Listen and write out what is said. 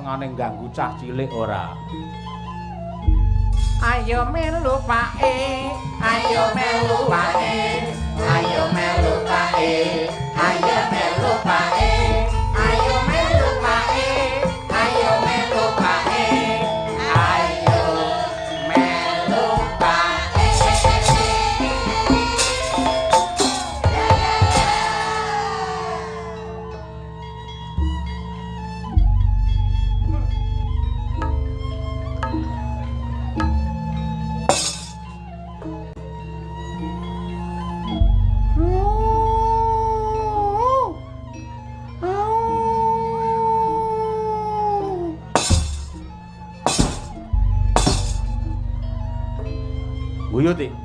senengane ganggu cah cilik ora. Ayo melu pae, ayo melu pae, ayo melu pae, ayo melu pae, ayo melu pae, ayo melu pae, ayo melu pae. Buyut iki.